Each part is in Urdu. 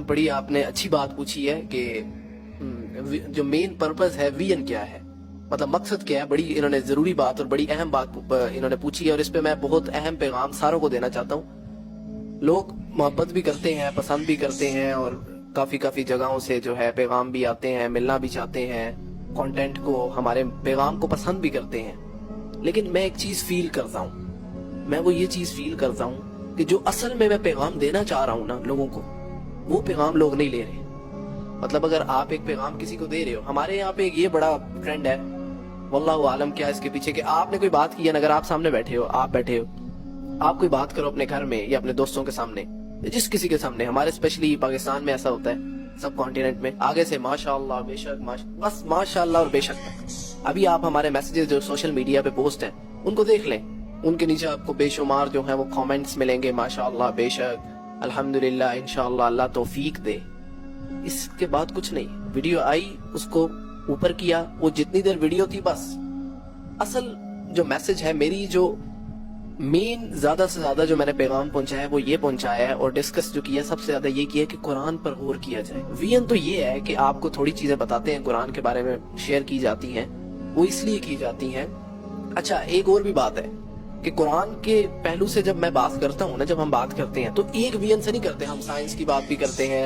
بڑی آپ نے اچھی بات پوچھی ہے کہ جو مین پرپز ہے وین کیا ہے، مطلب مقصد کیا ہے. بڑی انہوں نے ضروری بات اور بڑی اہم بات انہوں نے پوچھی ہے، اور اس پہ میں بہت اہم پیغام ساروں کو دینا چاہتا ہوں. لوگ محبت بھی کرتے ہیں، پسند بھی کرتے ہیں، اور کافی جگہوں سے جو ہے پیغام بھی آتے ہیں، ملنا بھی چاہتے ہیں، کانٹینٹ کو، ہمارے پیغام کو پسند بھی کرتے ہیں. لیکن میں ایک چیز فیل کرتا ہوں، میں وہ یہ چیز فیل کرتا ہوں کہ جو اصل میں پیغام دینا چاہ رہا ہوں نا لوگوں کو، وہ پیغام لوگ نہیں لے رہے. مطلب اگر آپ ایک پیغام کسی کو دے رہے ہو، ہمارے یہاں پہ یہ بڑا ٹرینڈ ہے، واللہ عالم کیا اس کے پیچھے، کہ آپ نے کوئی بات کی ہے، اگر آپ سامنے بیٹھے ہو، آپ کوئی بات کرو اپنے گھر میں یا اپنے دوستوں کے سامنے، جس کسی کے سامنے، ہمارے اسپیشلی پاکستان میں ایسا ہوتا ہے، سب کانٹیننٹ میں، آگے سے ماشاءاللہ، بے شک، بس ماشاءاللہ اور بے شک تک. ابھی آپ ہمارے میسیجز جو سوشل میڈیا پہ پوسٹ ہیں ان کو دیکھ لیں، ان کے نیچے آپ کو بے شمار جو ہیں وہ کامنٹس ملیں گے، ماشاءاللہ، بے شک، الحمدللہ، انشاءاللہ، اللہ توفیق دے. اس کے بعد کچھ نہیں. ویڈیو آئی، اس کو اوپر کیا، وہ جتنی دیر ویڈیو تھی بس. اصل جو میسج ہے، میری جو مین زیادہ سے زیادہ جو میں نے پیغام پہنچایا ہے وہ یہ پہنچایا ہے، اور ڈسکس جو کیا سب سے زیادہ یہ کیا کہ قرآن پر غور کیا جائے. وین تو یہ ہے کہ آپ کو تھوڑی چیزیں بتاتے ہیں، قرآن کے بارے میں شیئر کی جاتی ہیں، وہ اس لیے کی جاتی ہیں. اچھا، ایک اور بھی بات ہے کہ قرآن کے پہلو سے جب میں بات کرتا ہوں نا، جب ہم بات کرتے ہیں تو ایک وین سے نہیں کرتے. ہم سائنس کی بات بھی کرتے ہیں،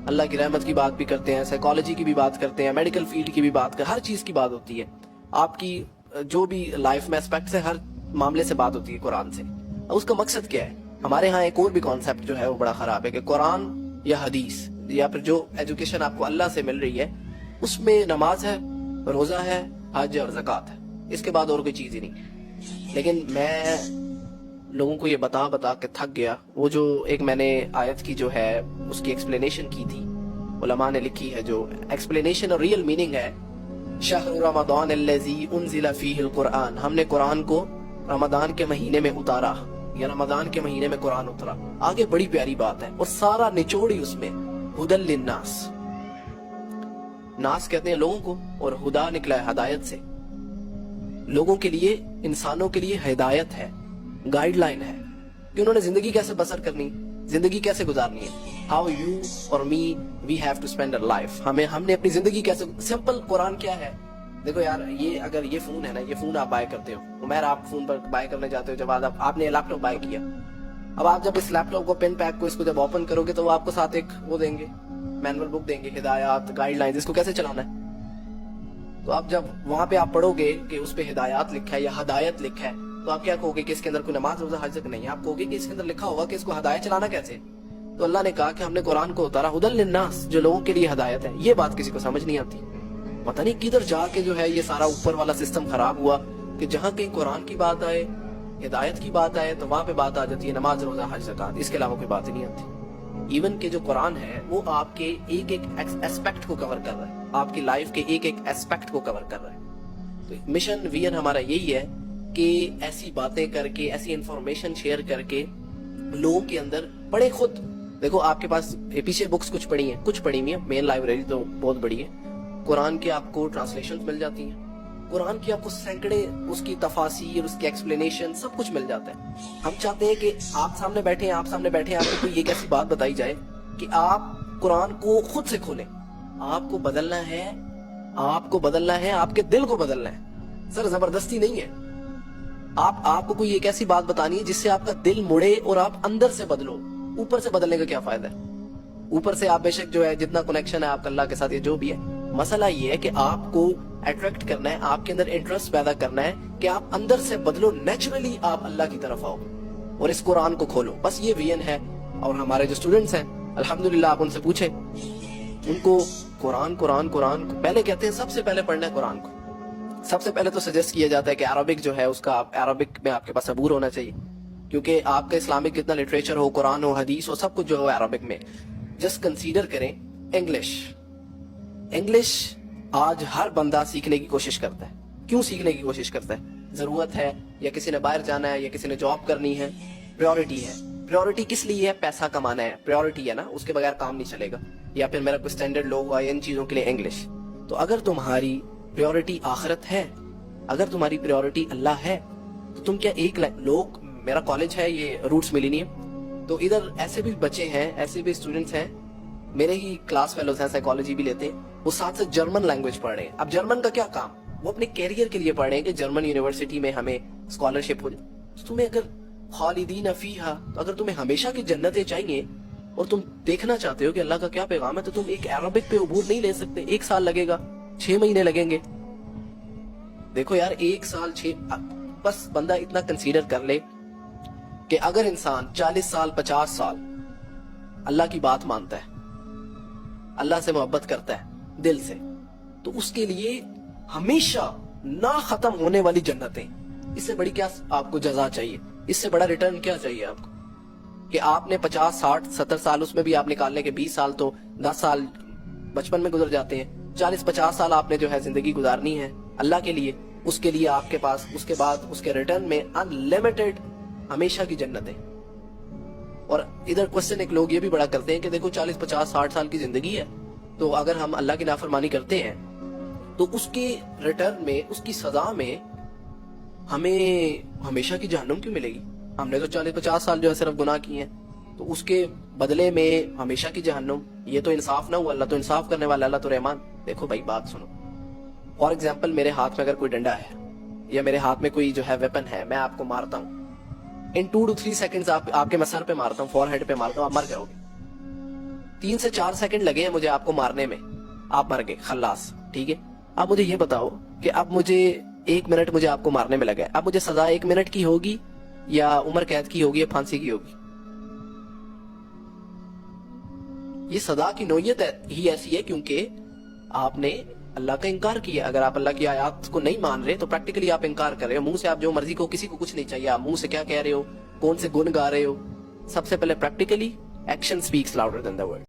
اللہ کی رحمت کی بات بھی کرتے ہیں، سائیکالوجی کی بھی بات کرتے ہیں، میڈیکل فیلڈ کی بھی بات کرتے ہیں، ہر چیز کی بات ہوتی ہے. آپ کی جو بھی لائف میں اسپیکٹ سے، ہر معاملے سے بات ہوتی ہے قرآن سے. اس کا مقصد کیا ہے؟ ہمارے ہاں ایک اور بھی کانسیپٹ جو ہے وہ بڑا خراب ہے کہ قرآن یا حدیث یا پھر جو ایجوکیشن آپ کو اللہ سے مل رہی ہے اس میں نماز ہے، روزہ ہے، حج اور زکوٰۃ ہے، اس کے بعد اور کوئی چیز ہی نہیں. لیکن میں لوگوں کو یہ بتا کے تھک گیا. وہ جو ایک میں نے آیت کی جو ہے اس کی ایکسپلینیشن کی تھی، علماء نے لکھی ہے، جو ایکسپلینیشن اور ریئل میننگ ہے، شہر رمضان الذی انزل فیہ القرآن، ہم نے قرآن کو رمضان کے مہینے میں اتارا، یا رمضان کے مہینے میں قرآن اترا. آگے بڑی پیاری بات ہے، اور سارا نچوڑ ہی اس میں ہدی للناس، ناس کہتے ہیں لوگوں کو، اور ہدا نکلا ہے ہدایت سے. لوگوں کے لیے، انسانوں کے لیے ہدایت ہے، گائیڈ لائن ہے کہ انہوں نے زندگی کیسے بسر کرنی، زندگی کیسے گزارنی ہے. ہاؤ یو اور می وی ہیو ٹو اسپینڈ اور لائف، ہم نے اپنی زندگی کیسے. سمپل قرآن کیا ہے؟ دیکھو یار، یہ اگر یہ فون ہے نا، یہ فون آپ بائی کرتے ہو، عمیر آپ فون پر بائی کرنے جاتے ہو، جب آپ نے لیپ ٹاپ بائی کیا، اب آپ جب اس لیپ ٹاپ کو، پین پیک کو، اس کو جب اوپن کرو گے تو وہ آپ کو ساتھ ایک وہ دیں گے، مینول بک دیں گے، ہدایات، گائیڈ لائنز، اس کو کیسے چلانا ہے. تو آپ جب وہاں پہ آپ پڑھو گے کہ اس پہ ہدایات لکھا ہے یا ہدایت لکھا ہے، تو آپ کیا کہو گے کہ اس کے اندر کوئی نماز روزہ حج تک نہیں ہے. آپ کہو گے کہ اس کے اندر لکھا ہوگا کہ اس کو ہدایت چلانا کیسے. تو اللہ نے کہا کہ ہم نے قرآن کو اتارا ہدی للناس، جو لوگوں کے لیے ہدایت ہے. یہ بات کسی کو سمجھ نہیں آتی. پتہ نہیں کدھر جا کے جو ہے یہ سارا اوپر والا سسٹم خراب ہوا کہ جہاں کہیں قرآن کی بات آئے، ہدایت کی بات آئے، تو وہاں پہ بات آ جاتی ہے نماز روزہ حج زکوٰۃ، اس کے علاوہ کوئی بات ہی نہیں آتی. ایون کہ جو قرآن ہے وہ آپ کے ایک ایسپیکٹ کو کور کر رہا ہے، آپ کی لائف کے ایک ایسپیکٹ کو کور کر رہا ہے. تو مشن وین ہمارا یہی ہے کہ ایسی باتیں کر کے، ایسی انفارمیشن شیئر کر کے لوگوں کے اندر پڑھے. خود دیکھو، آپ کے پاس پیچھے بکس کچھ پڑھی ہیں، کچھ پڑھی ہوئی ہیں، مین لائبریری تو بہت بڑی ہے. قرآن کے آپ کو ٹرانسلیشن مل جاتی ہیں، قرآن کی آپ کو سینکڑے اس کی تفاسیر، اس کی ایکسپلینیشن، سب کچھ مل جاتا ہے. ہم چاہتے ہیں کہ آپ سامنے بیٹھے ہیں، آپ کو کوئی ایک ایسی بات بتائی جائے کہ آپ قرآن کو خود سے کھولیں. آپ کو بدلنا ہے، آپ کے دل کو بدلنا ہے. سر زبردستی نہیں ہے. آپ کو کوئی ایک ایسی بات بتانی ہے جس سے آپ کا دل مڑے اور آپ اندر سے بدلو. اوپر سے بدلنے کا کیا فائدہ ہے؟ اوپر سے آپ بے شک جو ہے جتنا کنیکشن ہے آپ کا اللہ کے ساتھ، یہ جو بھی ہے، مسئلہ یہ ہے کہ آپ کو اٹریکٹ کرنا ہے، آپ کے اندر انٹرسٹ پیدا کرنا ہے کہ آپ اندر سے بدلو، نیچرلی آپ اللہ کی طرف آؤ اور اس قرآن کو کھولو. بس یہ وین ہے. اور ہمارے جو اسٹوڈنٹس ہیں، الحمدللہ، آپ ان سے پوچھیں، ان کو قرآن پہلے کہتے ہیں سب سے پہلے پڑھنا ہے قرآن کو. سب سے پہلے تو سجیسٹ کیا جاتا ہے کہ عربک جو ہے اس کا، عربک میں آپ کے پاس عبور ہونا چاہیے، کیونکہ آپ کا اسلامک کتنا لٹریچر ہو، قرآن ہو، حدیث ہو، سب کچھ جو ہے عربک میں. جسٹ کنسیڈر کریں انگلش آج ہر بندہ سیکھنے کی کوشش کرتا ہے. کیوں سیکھنے کی کوشش کرتا ہے؟ ضرورت ہے، یا کسی نے باہر جانا ہے، یا کسی نے جاب کرنی ہے، پریورٹی ہے. پریورٹی کس لیے ہے؟ پیسہ کمانا ہے، پریورٹی ہے نا، اس کے بغیر کام نہیں چلے گا. یا پھر میرا کوئی اسٹینڈرڈ لو ہوا، ان چیزوں کے لیے انگلش. تو اگر تمہاری پریورٹی آخرت ہے، اگر تمہاری پریورٹی اللہ ہے، تو تم کیا لوگ، میرا کالج ہے یہ روٹس ملینیم، تو ادھر ایسے بھی بچے ہیں، ایسے بھی اسٹوڈنٹس ہیں، میرے ہی کلاس فیلوز ہیں سائیکالوجی بھی لیتے ہیں, وہ ساتھ سے جرمن لینگویج پڑھ رہے ہیں. اب جرمن کا کیا کام, وہ اپنے کیریئر کے لیے پڑھ رہے ہیں کہ جرمن یونیورسٹی میں ہمیں اسکالرشپ ہو جائے. تمہیں اگر خالدین فیہا, تو اگر تمہیں ہمیشہ کی جنتیں چاہیے اور تم دیکھنا چاہتے ہو کہ اللہ کا کیا پیغام ہے, تو تم ایک عربک پہ عبور نہیں لے سکتے. 1 سال لگے گا, 6 مہینے لگیں گے. دیکھو یار 1 سال 6, بس بندہ اتنا کنسیڈر کر لے کہ اگر انسان 40 سال 50 سال اللہ کی بات مانتا ہے, اللہ سے محبت کرتا ہے دل سے, تو اس کے لیے ہمیشہ نہ ختم ہونے والی جنتیں. اس سے بڑی کیا آپ کو جزا چاہیے, اس سے بڑا ریٹرن کیا چاہیے آپ کو, کہ آپ نے 50 60 70 سال اس میں بھی آپ نکال لیں کہ 20 سال تو 10 سال بچپن میں گزر جاتے ہیں, 40 50 سال آپ نے جو ہے زندگی گزارنی ہے اللہ کے لیے. اس کے لیے آپ کے پاس اس کے بعد اس کے ریٹرن میں انلیمیٹڈ ہمیشہ کی جنتیں. اور ادھر کوسچن ایک لوگ یہ بھی بڑا کرتے ہیں کہ دیکھو 40 50 60 سال کی زندگی ہے, تو اگر ہم اللہ کی نافرمانی کرتے ہیں تو اس کے ریٹرن میں, اس کی سزا میں ہمیں ہمیشہ کی جہنم کیوں ملے گی؟ ہم نے تو 40 50 سال جو ہے صرف گناہ کیے ہیں, تو اس کے بدلے میں ہمیشہ کی جہنم. یہ تو انصاف نہ ہوا. اللہ تو انصاف کرنے والا, اللہ تو رحمان. دیکھو بھائی بات سنو, فار ایگزامپل میرے ہاتھ میں اگر کوئی ڈنڈا ہے یا میرے ہاتھ میں کوئی جو ہے ویپن ہے, میں آپ کو مارتا ہوں, ان 2 to 3 سیکنڈز آپ کے میں سر پہ مارتا ہوں, فور ہیڈ پہ مارتا ہوں, آپ مر جاؤ گے. 3 سے 4 سیکنڈ لگے ہیں مجھے آپ کو مارنے میں, آپ مر گئے, خلاص. ٹھیک ہے, اب مجھے یہ بتاؤ کہ اب مجھے 1 منٹ مجھے آپ کو مارنے میں لگا ہے, اب مجھے سزا 1 منٹ کی ہوگی یا عمر قید کی ہوگی یا پھانسی کی ہوگی؟ یہ سزا کی نوعیت ہی ایسی ہے کیونکہ آپ نے اللہ کا انکار کیا. اگر آپ اللہ کی آیات کو نہیں مان رہے تو پریکٹیکلی آپ انکار کر رہے ہو. منہ سے آپ جو مرضی کو, کسی کو کچھ نہیں چاہیے, آپ منہ سے کیا کہہ رہے ہو, کون سے گن گا رہے ہو. سب سے پہلے practically action speaks louder than the word.